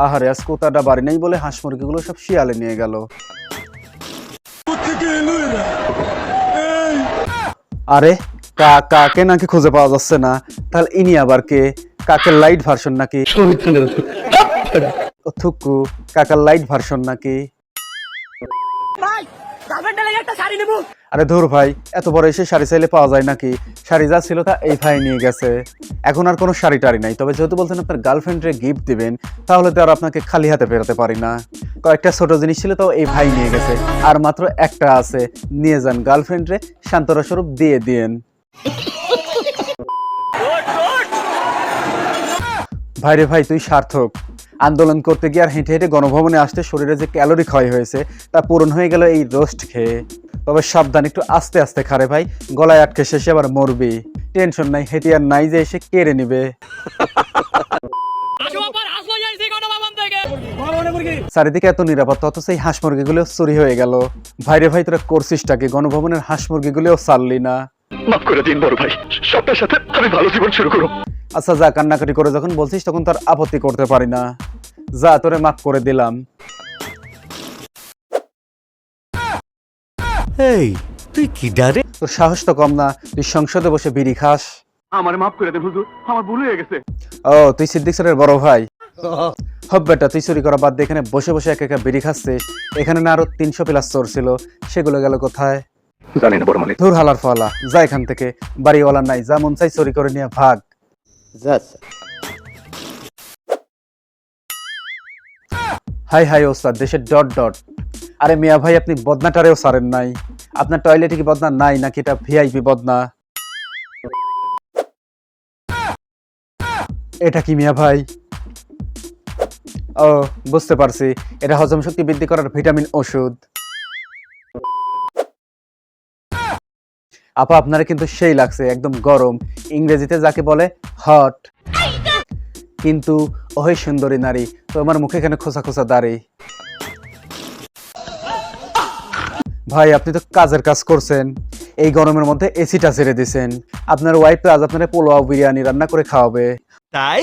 আহারে আজ কোথাটা বাড়ি নেই বলে হাঁস মুরগিগুলো সব শিয়ালে নিয়ে গেল। আরে কাকে নাকি খুঁজে পাওয়া যাচ্ছে না, তাহলে ইনি আবার কে? কাকের লাইট ভার্সন নাকি? থুকু কাকার লাইট ভার্সন নাকি? আরে ধুর ভাই, এত বড় এসে শাড়ি চাইলে পাওয়া যায় নাকি? শাড়ি যা ছিল তা এই ভাই নিয়ে গেছে। এখন আর কোনো শাড়ি টাড়ি নাই। তবে যেহেতু বলছেন আপনার গার্লফ্রেন্ডে গিফট দিবেন, তাহলে তো আর আপনাকে খালি হাতে ফেরাতে পারি না। কয়েকটা ছোট জিনিস ছিল তো এই ভাই নিয়ে গেছে, আর মাত্র একটা আছে। নিয়ে যান গার্লফ্রেন্ডে সান্ত্বনা স্বরূপ দিয়ে দিয়েন। ভাইরে ভাই, তুই সার্থক। আন্দোলন করতে গিয়ে আর হেঁটে হেঁটে গণভবনে আসতে শরীরে যে ক্যালোরি ক্ষয় হয়েছে তা পূরণ হয়ে গেল এই রোস্ট খেয়ে। তবে সাবধান, একটু আস্তে আস্তে খারে ভাই, গলায় আটকে শেষে আবার মরবি। টেনশন নাই, হেঁটে আর নাই যে এসে কেড়ে নিবে। চারিদিকে এত নিরাপত্তা, অথচ এই হাঁস মুরগিগুলো চুরি হয়ে গেল। ভাইরে ভাই, তোরা করছিসটাকে? গণভবনের হাঁস মুরগিগুলোও ছাড়লি না। মাফ করে দিন বড় ভাই, সবটার সাথে আমি ভালো জীবন শুরু করব। আচ্ছা যা, কান্নাকাটি করে যখন বলছিস তখন তার আপত্তি করতে পারি না। যা, তোরে মাফ করে দিলাম। এই তুই কি ডারে? তোর সাহস তো কম না, তুই সংসদে বসে বিড়ি খাস। আমার মাফ করে দেন হুজুর, আমার ভুল হয়ে গেছে। ও, তুই সিদ্দিক স্যারের বড় ভাই? হব বেটা, তুই চুরি করা বাদ দিয়ে এখানে বসে বসে একা একা বিড়ি খাচ্ছিস। এখানে না আরো 300 প্লাস চোর ছিল, সেগুলো গেল কোথায়? জানি না বড় মালিক। ধুর হালার ফালা, যা এখান থেকে। বাড়িওয়ালা নাই, যা মন চাই চুরি করে নিয়ে ভাগ। হাই হাই ওস্তাদ, দেশের ডট ডট। আরে মিয়া ভাই, আপনি বদনাটারেও সারেন নাই। আপনার টয়লেটে কি বদনা নাই নাকি এটা ভিআইপি বদনা? এটা কি মিয়া ভাই? ও, বুঝতে পারছি, এটা হজম শক্তি বৃদ্ধি করার ভিটামিন ওষুধ। আপা, আপনারা কিন্তু সেই লাগছে, একদম গরম। ইংরেজিতে যাকে বলে হট। কিন্তু ওই সুন্দরী নারী, তোমার মুখে এখানে খোসা খোসা দাড়ি। ভাই, আপনি তো কাজের কাজ করছেন, এই গরমের মধ্যে এসিটা ছেড়ে দিছেন। আপনার ওয়াইফ তো আজ আপনার পোলাও বিরিয়ানি রান্না করে খাওয়াবে। তাই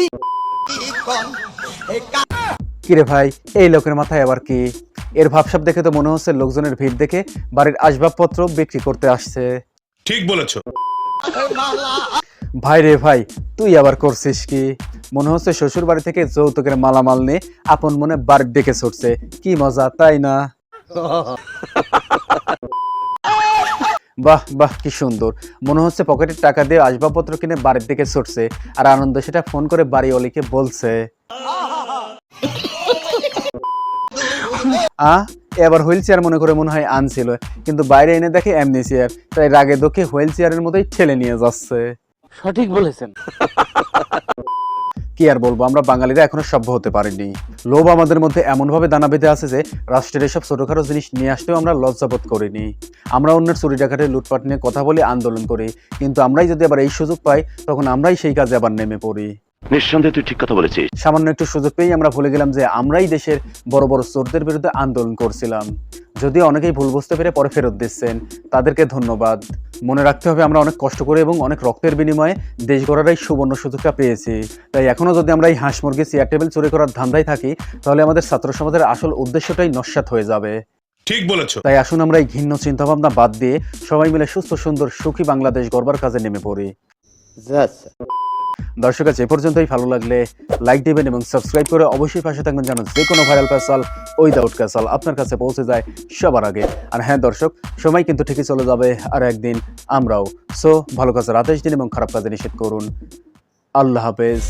কিরে ভাই, এই লোকের মাথায় আবার কি? এর ভাবসাব দেখে তো মনে হচ্ছে লোকজনের ভিড় দেখে বাড়ির আসবাবপত্র বিক্রি করতে আসছে। ঠিক বলেছো। ভাই রে ভাই, তুই আবার করছিস কি? মনে হচ্ছে শ্বশুর বাড়ি থেকে যৌতুকের মালামাল নিয়ে আপন মনে বাড়ির দিকে ছুটছে। কি মজা, তাই না? বাহ বাহ, কি সুন্দর। মনে হচ্ছে পকেটের টাকা দিয়ে আসবাবপত্র কিনে বাড়ির দিকে ছুটছে, আর আনন্দ সেটা ফোন করে বাড়িওয়ালিকে বলছে। এবার হুইল চেয়ার মনে করে মনে হয় আনছিল, কিন্তু বাইরে এনে দেখে এমনি চেয়ার, তাই রাগে দুঃখে হুইল চেয়ারের মতোই ঠেলে নিয়ে যাচ্ছে। সঠিক বলেছেন। কি আর বলবো, আমরা বাঙালিরা এখনো সভ্য হতে পারিনি। লোভ আমাদের মধ্যে এমন ভাবে দানা বেঁধে আছে যে রাষ্ট্রের এসব ছোটখাটো জিনিস নিয়ে আসতেও আমরা লজ্জাবোধ করিনি। আমরা অন্যের চুরি ডাকাতি লুটপাট নিয়ে কথা বলে আন্দোলন করি, কিন্তু আমরাই যদি আবার এই সুযোগ পাই তখন আমরাই সেই কাজে আবার নেমে পড়ি। নিঃসন্দেহে তুই ঠিক কথা বলেছিস। সামান্য একটু সুযোগ পেয়েই আমরা ভুলে গেলাম যে আমরাই দেশের বড় বড় চোরদের বিরুদ্ধে আন্দোলন করছিলাম। যদিও অনেকেই ভুল বুঝতে পেরে পরে ফেরত দিচ্ছেন, তাদেরকে ধন্যবাদ। মনে রাখতে হবে, আমরা অনেক কষ্ট করে এবং অনেক রক্তের বিনিময়ে দেশ গড়ার এই সুবর্ণ সুযোগটা পেয়েছি। তাই এখনো যদি আমরা এই হাঁস মুরগি চেয়ার টেবিল চুরি করার ধান্দায় থাকি, তাহলে আমাদের ছাত্র সমাজের আসল উদ্দেশ্যটাই নস্যাৎ হয়ে যাবে। ঠিক বলেছো। তাই আসুন আমরা এই ঘৃণ্য চিন্তাভাবনা বাদ দিয়ে সবাই মিলে সুস্থ সুন্দর সুখী বাংলাদেশ গড়বার কাজে নেমে পড়ি। দর্শক, আজ এ পর্যন্তই। ভালো লাগলে লাইক দিবেন এবং সাবস্ক্রাইব করে অবশ্যই পাশে থাকবেন, যেন যে কোনো ভাইরাল পেসাল উইদাউট ক্যাসাল আপনার কাছে পৌঁছে যায় সবার আগে। আর হ্যাঁ দর্শক, সময় কিন্তু ঠিকই চলে যাবে, আর একদিন আমরাও। সো ভালো কাজের আদেশ দিন এবং খারাপ কাজে নিষেধ করুন। আল্লাহ হাফেজ।